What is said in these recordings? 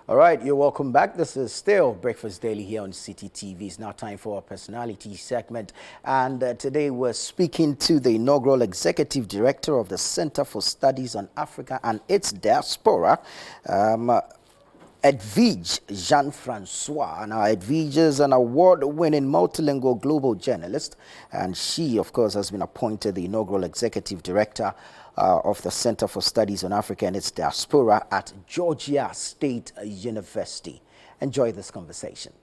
All right, you're welcome back. This is still Breakfast Daily here on Citi TV. It's now time for our personality segment. And today we're speaking to the inaugural Executive Director of the Center for Studies on Africa and its Diaspora, Edvige Jean-Francois. Now, Edvige is an award-winning multilingual global journalist, and she, of course, has been appointed the inaugural Executive Director of the Center for Studies on Africa and its Diaspora at Georgia State University. Enjoy this conversation.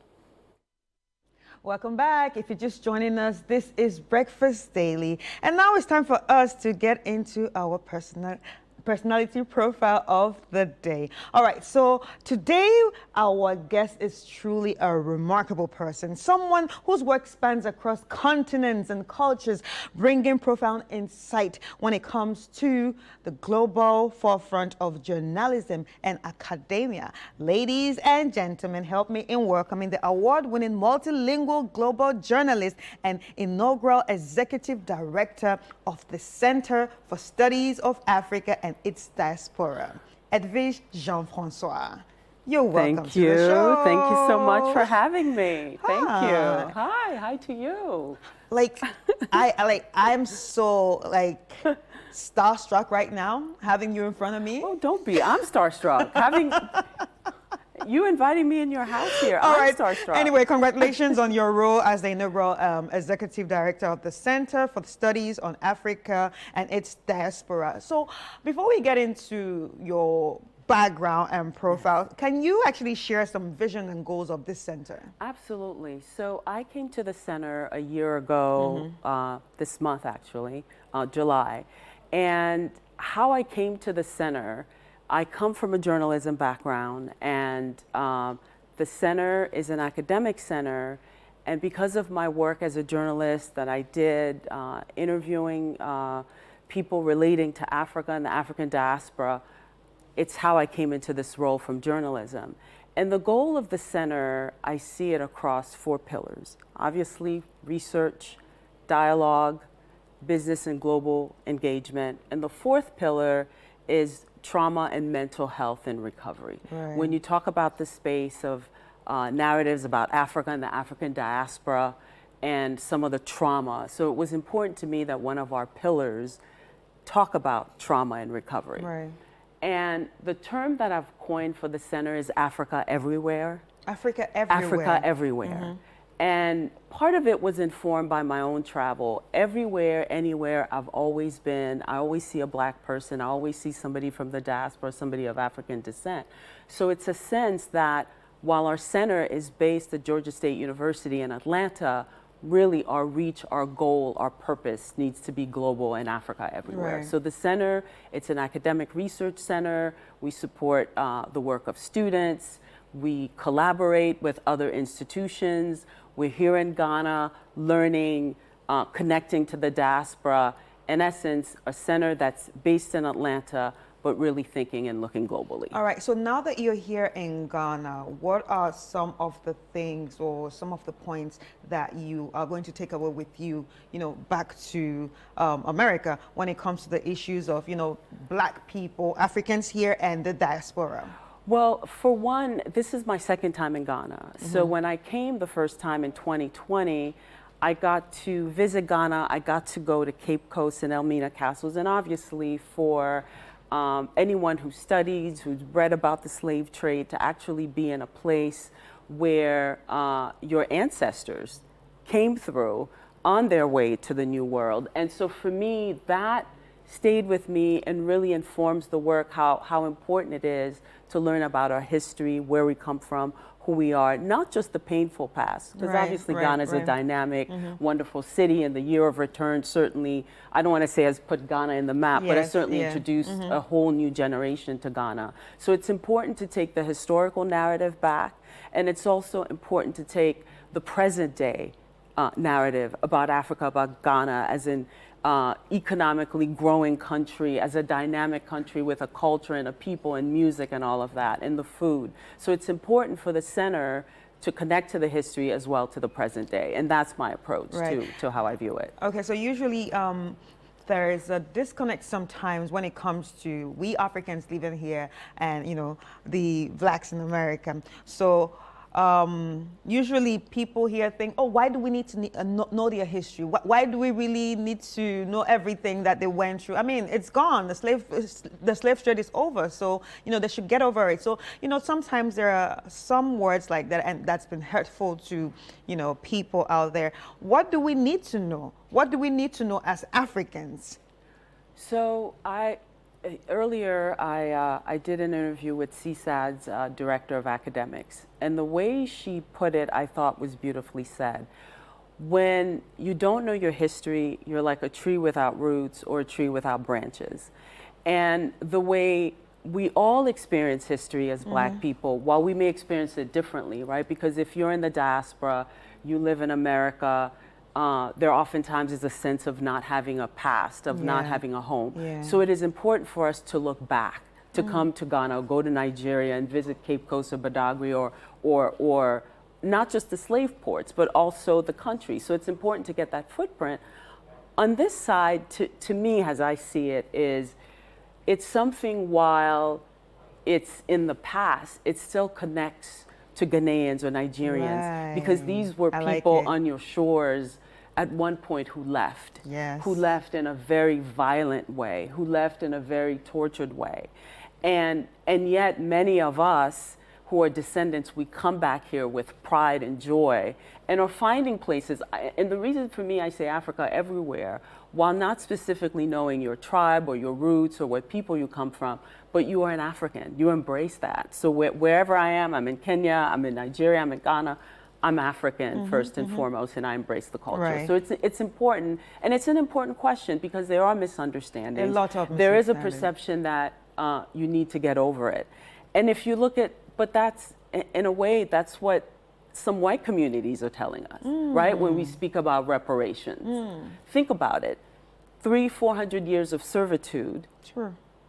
Welcome back. If you're just joining us, this is Breakfast Daily. And now it's time for us to get into our personality profile of the day. All right, so today our guest is truly a remarkable person, someone whose work spans across continents and cultures, bringing profound insight when it comes to the global forefront of journalism and academia. Ladies and gentlemen, help me in welcoming the award-winning multilingual global journalist and inaugural executive director of the Center for Studies of Africa and its Diaspora, Edvige Jean-Francois. You're welcome to the show. Thank you so much for having me. Hi. Thank you. Hi to you. I'm so starstruck right now having you in front of me. Oh, don't be. I'm starstruck. Having you inviting me in your house here. All I'm right. starstruck. Anyway, congratulations on your role as the inaugural Executive Director of the Center for Studies on Africa and its Diaspora. So before we get into your background and profile, can you actually share some vision and goals of this center? Absolutely. So I came to the center a year ago, this month actually, July. And how I came to the center, I come from a journalism background, and the center is an academic center. And because of my work as a journalist that I did, interviewing people relating to Africa and the African diaspora, it's how I came into this role from journalism. And the goal of the center, I see it across 4 pillars. Obviously, research, dialogue, business and global engagement. And the 4th pillar is trauma and mental health and recovery. Right. When you talk about the space of narratives about Africa and the African diaspora and some of the trauma, so it was important to me that one of our pillars talk about trauma and recovery. Right. And the term that I've coined for the center is Africa Everywhere. Africa Everywhere. Africa Everywhere. And part of it was informed by my own travel. Everywhere, anywhere I've always been, I always see a Black person, I always see somebody from the diaspora, somebody of African descent. So it's a sense that while our center is based at Georgia State University in Atlanta, really our reach, our goal, our purpose needs to be global and Africa everywhere. Right. So the center, it's an academic research center. We support the work of students. We collaborate with other institutions. We're here in Ghana learning, connecting to the diaspora. In essence, a center that's based in Atlanta, but really thinking and looking globally. All right, so now that you're here in Ghana, what are some of the things or some of the points that you are going to take away with you, back to America when it comes to the issues of, Black people, Africans here and the diaspora? Well, for one, this is my 2nd time in Ghana. So when I came the first time in 2020, I got to visit Ghana. I got to go to Cape Coast and Elmina Castles. And obviously for anyone who studies, who's read about the slave trade, to actually be in a place where your ancestors came through on their way to the New World. And so for me, that stayed with me and really informs the work, how important it is to learn about our history, where we come from, who we are, not just the painful past, because obviously Ghana is a dynamic, wonderful city, and the year of return certainly, I don't want to say has put Ghana in the map, but has certainly introduced a whole new generation to Ghana. So it's important to take the historical narrative back, and it's also important to take the present day narrative about Africa, about Ghana as an economically growing country, as a dynamic country with a culture and a people and music and all of that, and the food. So it's important for the center to connect to the history as well to the present day. And that's my approach to how I view it. Okay, so usually there is a disconnect sometimes when it comes to we Africans living here and, you know, the blacks in America. So usually people here think, oh, why do we need to know their history? Why do we really need to know everything that they went through? I mean, it's gone. The slave trade is over. So, you know, they should get over it. So, you know, sometimes there are some words like that, and that's been hurtful to, you know, people out there. What do we need to know? What do we need to know as Africans? So earlier, I did an interview with CSAD's director of academics, and the way she put it, I thought was beautifully said. When you don't know your history, you're like a tree without roots or a tree without branches. And the way we all experience history as Black people, while we may experience it differently, right? Because if you're in the diaspora, you live in America, there oftentimes is a sense of not having a past, of not having a home. So it is important for us to look back, to come to Ghana, or go to Nigeria and visit Cape Coast or Badagry, or not just the slave ports, but also the country. So it's important to get that footprint. On this side, to me, as I see it, it's something while it's in the past, it still connects to Ghanaians or Nigerians, because these were people on your shores at one point who left, who left in a very violent way, who left in a very tortured way. And yet many of us who are descendants, we come back here with pride and joy and are finding places. And the reason for me, I say Africa everywhere, while not specifically knowing your tribe or your roots or what people you come from, but you are an African, you embrace that. So wherever I am, I'm in Kenya, I'm in Nigeria, I'm in Ghana, I'm African first and foremost, and I embrace the culture. So it's important, and it's an important question because there are misunderstandings. A lot of there is a perception that you need to get over it. And if you look at, but that's, in a way, that's what some white communities are telling us, right? When we speak about reparations. Think about it. 300-400 years of servitude,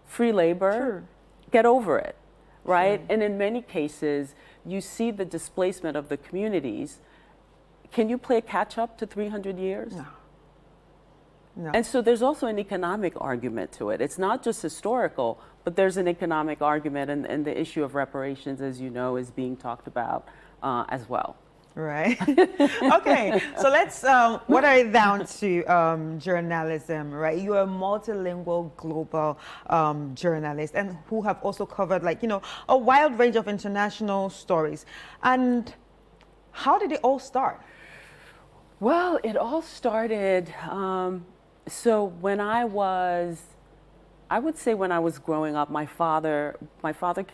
free labor, get over it, right? And in many cases, you see the displacement of the communities. Can you play catch up to 300 years? No. And so there's also an economic argument to it. It's not just historical, but there's an economic argument, and the issue of reparations, as you know, is being talked about as well. Right. Okay. So let's, what are down to journalism, right? You're a multilingual global journalist, and who have also covered, like, you know, a wide range of international stories. And how did it all start? Well, it all started, so when I would say when I was growing up, my father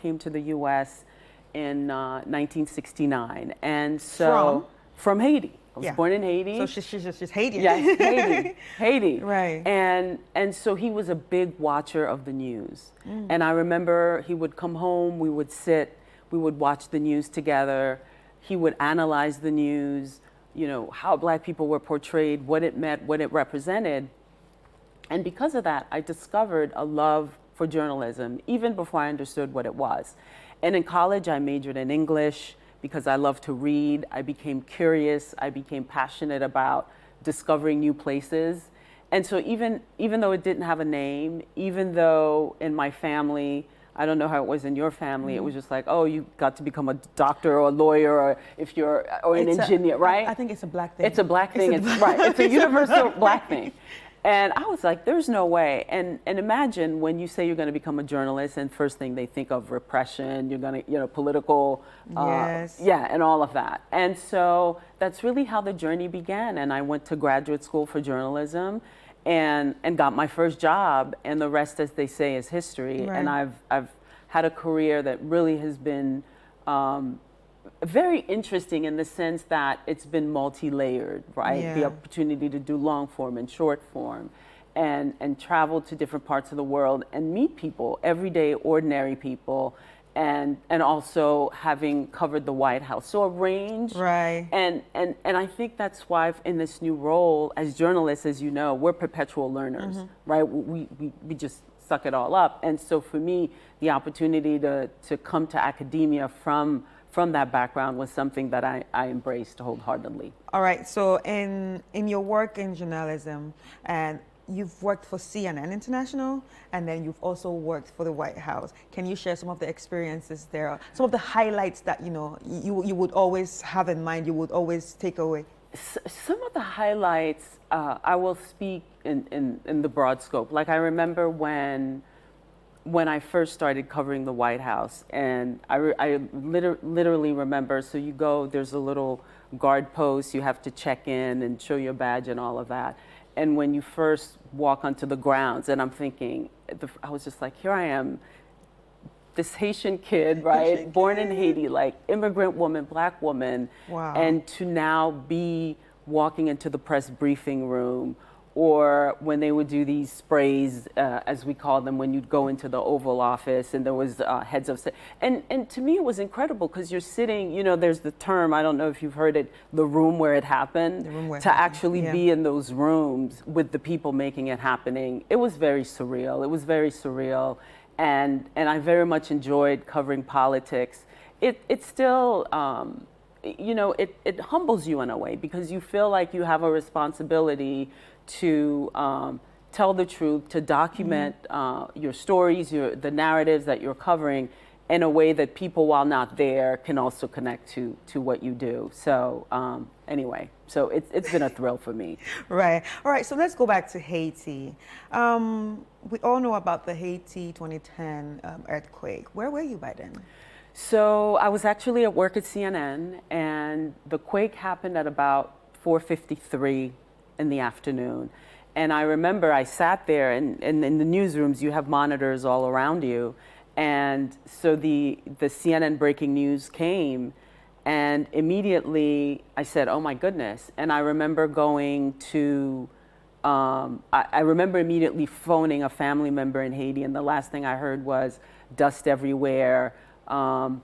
came to the U.S. in 1969, and so from Haiti. I was born in Haiti. So she's Haitian. Yes, Haiti. Right. And so he was a big watcher of the news. And I remember he would come home, we would sit, we would watch the news together. He would analyze the news, you know, how Black people were portrayed, what it meant, what it represented. And because of that, I discovered a love for journalism, even before I understood what it was. And in college, I majored in English because I love to read. I became curious. I became passionate about discovering new places. And so even though it didn't have a name, even though in my family, I don't know how it was in your family, it was just like, oh, you got to become a doctor or a lawyer, or if you're, or an engineer, right? I think it's a Black thing. It's a Black thing, right. It's a universal Black thing. And I was like, there's no way. And imagine when you say you're going to become a journalist, and first thing they think of repression, you're going to, you know, political, and all of that. And so that's really how the journey began. And I went to graduate school for journalism and got my first job. And the rest, as they say, is history. Right. And I've had a career that really has been very interesting in the sense that it's been multi-layered, right? Yeah. The opportunity to do long form and short form and travel to different parts of the world and meet people, everyday, ordinary people, and also having covered the White House. So a range. Right. And I think that's why in this new role as journalists, as you know, we're perpetual learners, right? We just suck it all up. And so for me, the opportunity to come to academia from that background was something that I embraced wholeheartedly. All right, so in your work in journalism, and you've worked for CNN International, and then you've also worked for the White House. Can you share some of the experiences there, some of the highlights that you would always have in mind, you would always take away? Some of the highlights, I will speak in the broad scope. Like I remember when I first started covering the White House, and I literally remember, so you go, there's a little guard post, you have to check in and show your badge and all of that. And when you first walk onto the grounds, and I'm thinking, I was just like, here I am, this Haitian kid, right, born in Haiti, like immigrant woman, black woman, wow. And to now be walking into the press briefing room, or when they would do these sprays, as we call them, when you'd go into the Oval Office and there was heads of state. And to me it was incredible because you're sitting, there's the term, I don't know if you've heard it, the room where it happened. The room where it to happened. actually Yeah. be in those rooms with the people making it happening. It was very surreal. It was very surreal. And I very much enjoyed covering politics. It still, it humbles you in a way because you feel like you have a responsibility to tell the truth, to document your stories, the narratives that you're covering in a way that people, while not there, can also connect to what you do. So anyway, so it's been a thrill for me. Right. All right, so let's go back to Haiti. We all know about the Haiti 2010 earthquake. Where were you by then? So I was actually at work at CNN, and the quake happened at about 4:53 in the afternoon. And I remember I sat there, and in the newsrooms, you have monitors all around you. And so the CNN breaking news came, and immediately I said, oh my goodness. And I remember going to, I remember immediately phoning a family member in Haiti, and the last thing I heard was dust everywhere. Oh.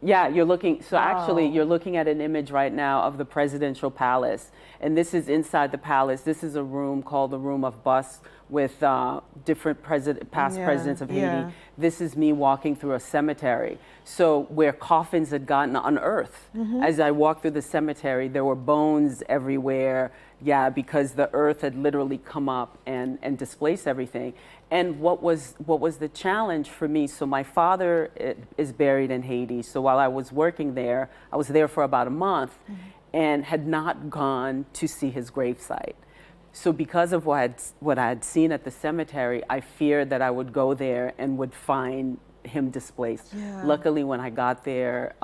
Yeah, you're looking, so Wow. actually you're looking at an image right now of the presidential palace. And this is inside the palace. This is a room called the Room of Busts with different past presidents of Haiti. Yeah. This is me walking through a cemetery. So where coffins had gotten unearthed. As I walked through the cemetery, there were bones everywhere. Yeah, because the earth had literally come up and displaced everything. And what was the challenge for me? So my father is buried in Haiti. So while I was working there, I was there for about a month and had not gone to see his gravesite. So because of what I had seen at the cemetery, I feared that I would go there and would find him displaced. Yeah. Luckily, when I got there,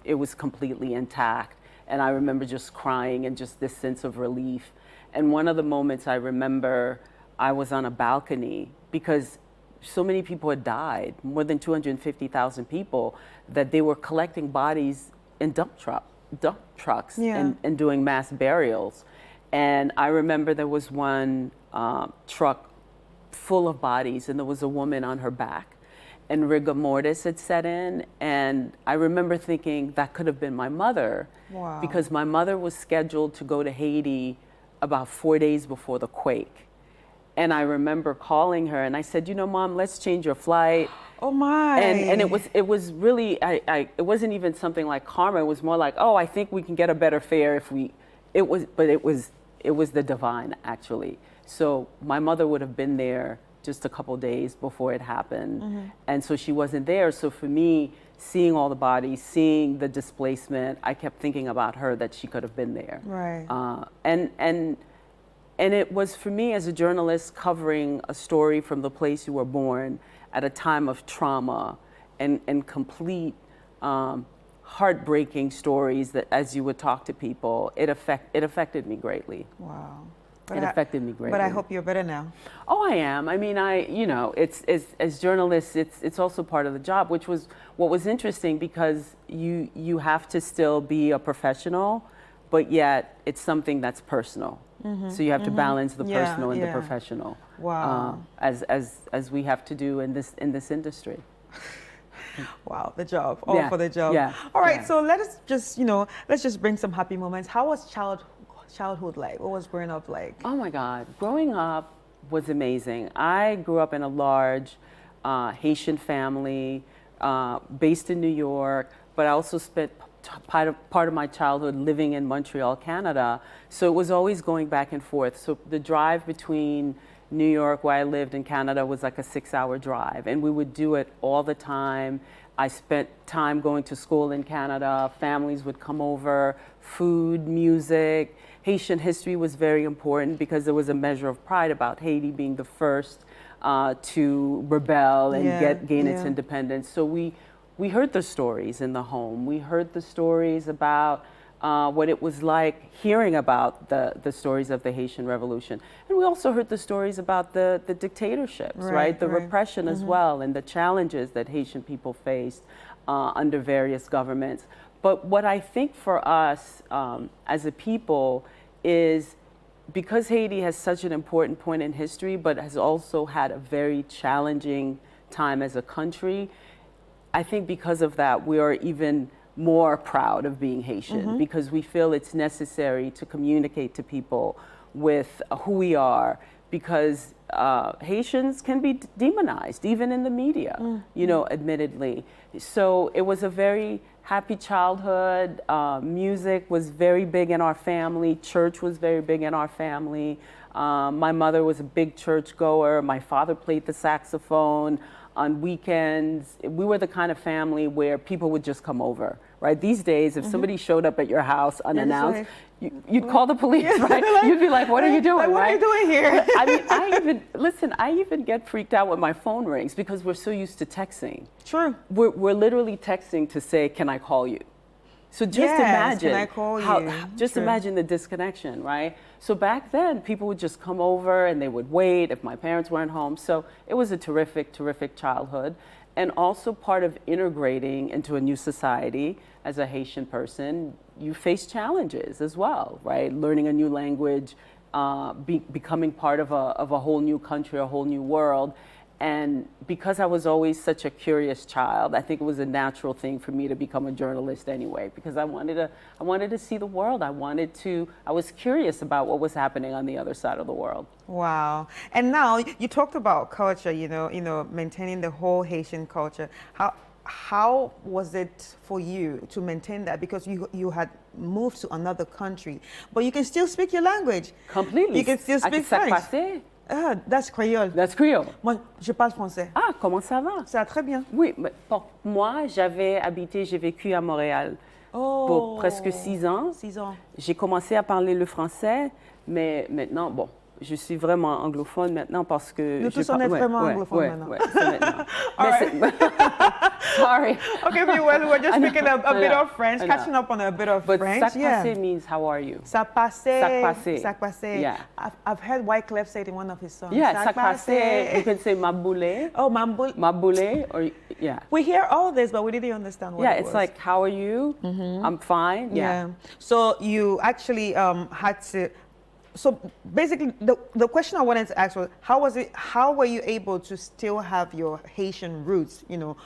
it was completely intact. And I remember just crying and just this sense of relief. And one of the moments I remember, I was on a balcony because so many people had died, more than 250,000 people, that they were collecting bodies in dump trucks Yeah. and doing mass burials. And I remember there was one truck full of bodies, and there was a woman on her back, and rigor mortis had set in. And I remember thinking that could have been my mother. Wow. Because my mother was scheduled to go to Haiti about 4 days before the quake. And I remember calling her and I said, Mom, let's change your flight. Oh my. And it was really, it wasn't even something like karma. It was more like, oh, I think we can get a better fare if it was the divine, actually. So my mother would have been there just a couple days before it happened. And so she wasn't there. So for me, seeing all the bodies, seeing the displacement, I kept thinking about her, that she could have been there. Right. And it was, for me as a journalist, covering a story from the place you were born at a time of trauma and complete heartbreaking stories that, as you would talk to people, it affected me greatly. Wow. It affected me greatly. But I hope you're better now. Oh, I am. I mean, it's as journalists, it's also part of the job, which was what was interesting, because you have to still be a professional, but yet it's something that's personal. So you have to balance the personal and the professional. Wow. As we have to do in this industry. Wow, the job, all for the job. Yeah. All right, Yeah. so let's just bring some happy moments. How was childhood like? What was growing up like? Oh my God, growing up was amazing. I grew up in a large Haitian family based in New York, but I also spent part of my childhood living in Montreal, Canada. So it was always going back and forth. So the drive between New York, where I lived, in Canada was like a 6-hour drive, and we would do it all the time. I spent time going to school in Canada. Families would come over, food, music. Haitian history was very important because there was a measure of pride about Haiti being the first to rebel and gain its independence. So we heard the stories in the home. We heard the stories about what it was like hearing about the stories of the Haitian Revolution. And we also heard the stories about the dictatorships, right? The repression as well, and the challenges that Haitian people faced under various governments. But what I think for us as a people is, because Haiti has such an important point in history, but has also had a very challenging time as a country, I think because of that, we are even more proud of being Haitian, because we feel it's necessary to communicate to people with who we are, because Haitians can be demonized, even in the media, you know, admittedly. So it was a very happy childhood. Music was very big in our family. Church was very big in our family. My mother was a big church goer. My father played the saxophone on weekends. We were the kind of family where people would just come over, right? These days, if somebody showed up at your house unannounced, you'd call the police, right? You'd be like, what are you doing, like, what right? are you doing here? I mean, I even get freaked out when my phone rings because we're so used to texting. True. We're literally texting to say, can I call you? So just imagine, can I call you? Just imagine the disconnection, right? So back then, people would just come over and they would wait if my parents weren't home. So it was a terrific, terrific childhood. And also part of integrating into a new society as a Haitian person, you face challenges as well, right? Learning a new language, becoming part of a whole new country, a whole new world. And because I was always such a curious child, I think it was a natural thing for me to become a journalist anyway, because I wanted to see the world. I was curious about what was happening on the other side of the world. Wow. And now you talked about culture, you know, maintaining the whole Haitian culture. How was it for you to maintain that? Because you had moved to another country, but you can still speak your language. Completely. You can still speak French. That's Creole. That's Creole. Moi, je parle français. Ah, comment ça va? Ça va très bien. Oui, mais moi, j'ai vécu à Montréal pour presque 6 ans. 6 ans. J'ai commencé à parler le français, mais maintenant, bon, je suis vraiment anglophone maintenant parce que... Nous tous, on est vraiment anglophones maintenant. Ouais, c'est maintenant. Sorry. Okay, well, we're just speaking a bit of French, catching up on a bit of French. But ça passé means how are you? Ça passé. Ça passé. Ça passé. Yeah. I've heard Wyclef say it in one of his songs. Yeah, ça passé. You can say maboulé. Oh, maboulé. Maboulé, or yeah. We hear all this, but we didn't understand what it was. Yeah, it's like, how are you? I'm fine. Yeah. So you actually had to... So basically, the question I wanted to ask was, how were you able to still have your Haitian roots, you know,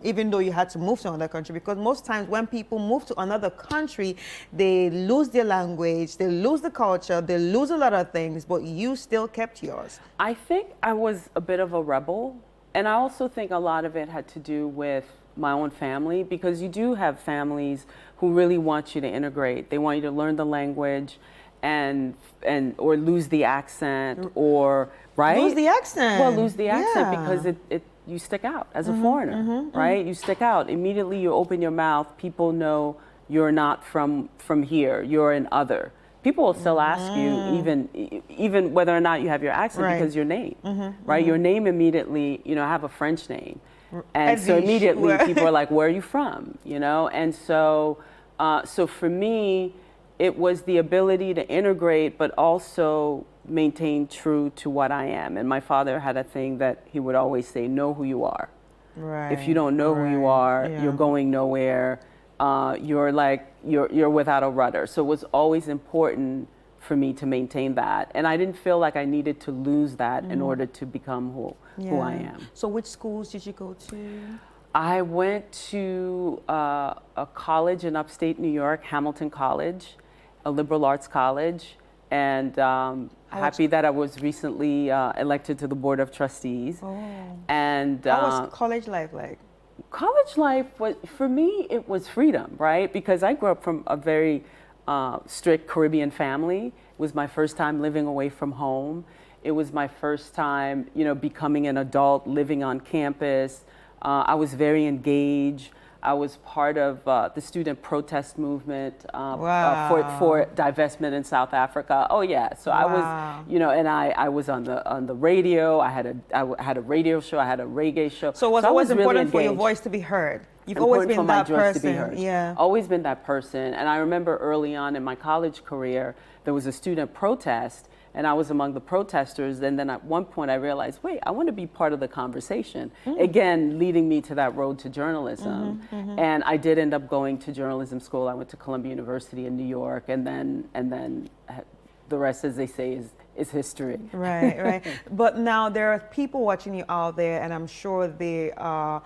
even though you had to move to another country? Because most times when people move to another country, they lose their language, they lose the culture, they lose a lot of things, but you still kept yours. I think I was a bit of a rebel. And I also think a lot of it had to do with my own family, because you do have families who really want you to integrate. They want you to learn the language or lose the accent, or right? Lose the accent. Well, lose the accent because you stick out as a foreigner, right? You stick out. Immediately you open your mouth, people know you're not from here, you're an other. People will still ask you even whether or not you have your accent, because your name, right? Your name immediately, you know, I have a French name. And Edvige. so immediately people are like, where are you from? You know? And so, so for me, it was the ability to integrate, but also maintain true to what I am. And my father had a thing that he would always say, know who you are. Right. If you don't know who you are, you're going nowhere. You're without a rudder. So it was always important for me to maintain that. And I didn't feel like I needed to lose that in order to become who I am. So which schools did you go to? I went to a college in upstate New York, Hamilton College, a liberal arts college, and happy that I was recently elected to the Board of Trustees. Oh. And how was college life like? College life was, for me, it was freedom, right? Because I grew up from a very strict Caribbean family. It was my first time living away from home. It was my first time, you know, becoming an adult, living on campus. I was very engaged. I was part of the student protest movement for divestment in South Africa. Oh yeah, so I was, you know, and I was on the radio. I had a radio show. I had a reggae show. So it was always important for your voice to be heard. You've always been that person. Yeah. Always been that person. And I remember early on in my college career, there was a student protest, and I was among the protesters. And then at one point I realized, wait, I want to be part of the conversation. Again, leading me to that road to journalism. And I did end up going to journalism school. I went to Columbia University in New York, and then the rest, as they say, is history. Right, right. But now there are people watching you out there, and I'm sure they are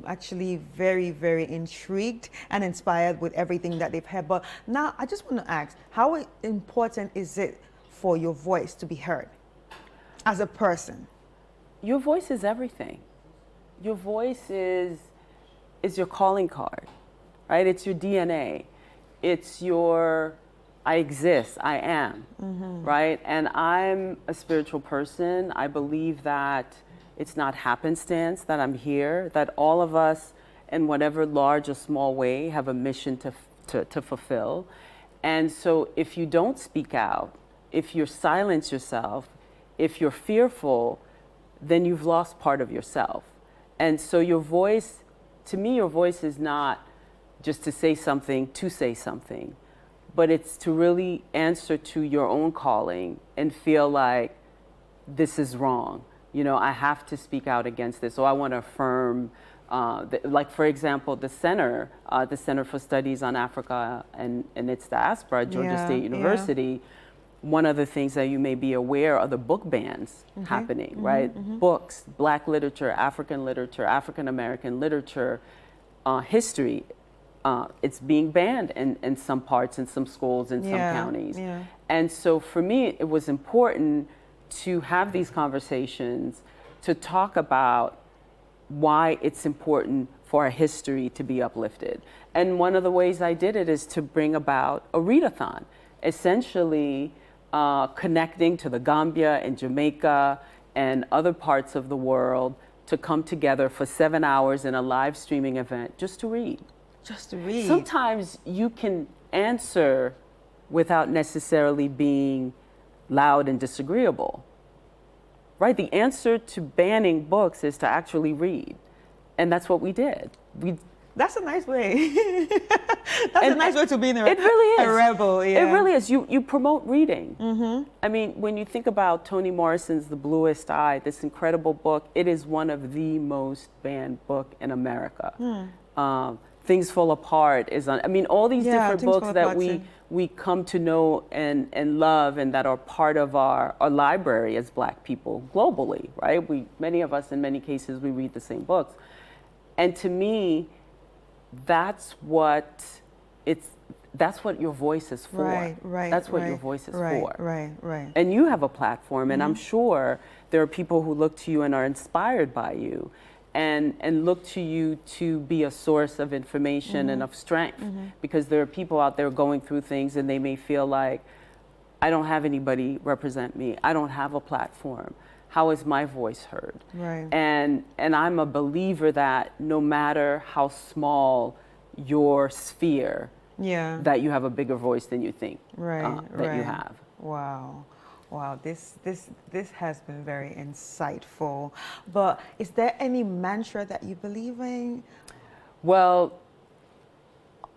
actually very, very intrigued and inspired with everything that they've heard. But now I just want to ask, how important is it for your voice to be heard as a person? Your voice is everything. Your voice is your calling card, right? It's your DNA. It's your, I exist, I am, right? And I'm a spiritual person. I believe that it's not happenstance that I'm here, that all of us, in whatever large or small way, have a mission to fulfill. And so if you don't speak out, if you silence yourself, if you're fearful, then you've lost part of yourself. And so your voice, to me, your voice is not just to say something, but it's to really answer to your own calling and feel like this is wrong. You know, I have to speak out against this. So I want to affirm, like for example, the Center for Studies on Africa and its diaspora at Georgia State University. One of the things that you may be aware are the book bans happening, right? Books, Black literature, African American literature, history. It's being banned in some parts, in some schools, in some counties. And so for me, it was important to have these conversations, to talk about why it's important for our history to be uplifted. And one of the ways I did it is to bring about a readathon, essentially connecting to the Gambia and Jamaica and other parts of the world to come together for 7 hours in a live streaming event just to read. Just to read. Sometimes you can answer without necessarily being loud and disagreeable, right? The answer to banning books is to actually read. And that's what we did. That's a nice way. That's a nice way to be a rebel. Yeah. It really is. You promote reading. I mean, when you think about Toni Morrison's The Bluest Eye, this incredible book, it is one of the most banned book in America. Things Fall Apart is on. I mean, all these different books that we come to know and love, and that are part of our library as Black people globally, right? Many of us, in many cases, we read the same books. And to me, that's what your voice is for. Right. That's what your voice is for. Right. And you have a platform, and I'm sure there are people who look to you and are inspired by you, and look to you to be a source of information and of strength, because there are people out there going through things, and they may feel like, I don't have anybody represent me. I don't have a platform. How is my voice heard? Right. And I'm a believer that no matter how small your sphere, that you have a bigger voice than you think that you have. Wow, this has been very insightful. But is there any mantra that you believe in? Well,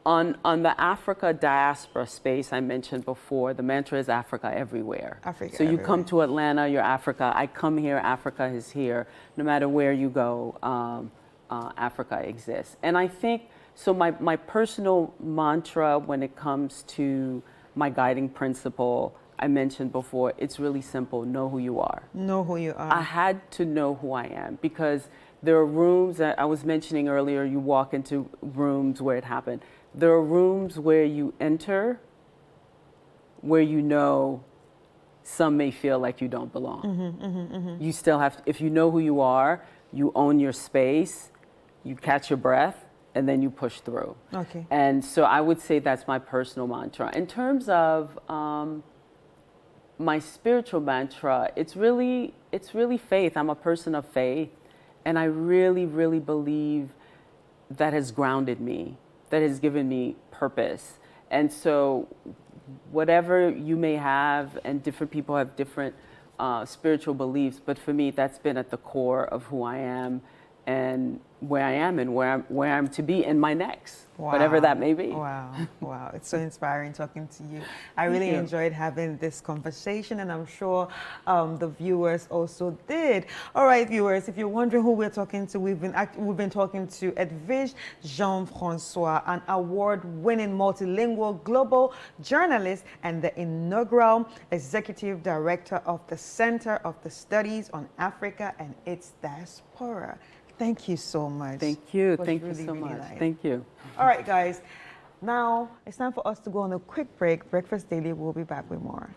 on the Africa diaspora space I mentioned before, the mantra is Africa everywhere. So you come to Atlanta, you're Africa. I come here, Africa is here. No matter where you go, Africa exists. And I think, so my personal mantra when it comes to my guiding principle, I mentioned before, it's really simple. Know who you are. Know who you are. I had to know who I am, because there are rooms that I was mentioning earlier, you walk into rooms where it happened. There are rooms where you enter, where you know some may feel like you don't belong. You still have to, if you know who you are, you own your space, you catch your breath, and then you push through. Okay. And so I would say that's my personal mantra. In terms of my spiritual mantra, it's really faith. I'm a person of faith, and I really, really believe that has grounded me, that has given me purpose. And so whatever you may have, and different people have different spiritual beliefs, but for me, that's been at the core of who I am and where I am and where I'm to be in my next, whatever that may be. Wow, wow. It's so inspiring talking to you. I really enjoyed having this conversation, and I'm sure the viewers also did. All right, viewers, if you're wondering who we're talking to, we've been talking to Edvige Jean-Francois, an award-winning multilingual global journalist and the inaugural executive director of the Center of the Studies on Africa and its Diaspora. Thank you so much. Thank you. Thank you so much. Thank you. All right, guys. Now it's time for us to go on a quick break. Breakfast Daily will be back with more.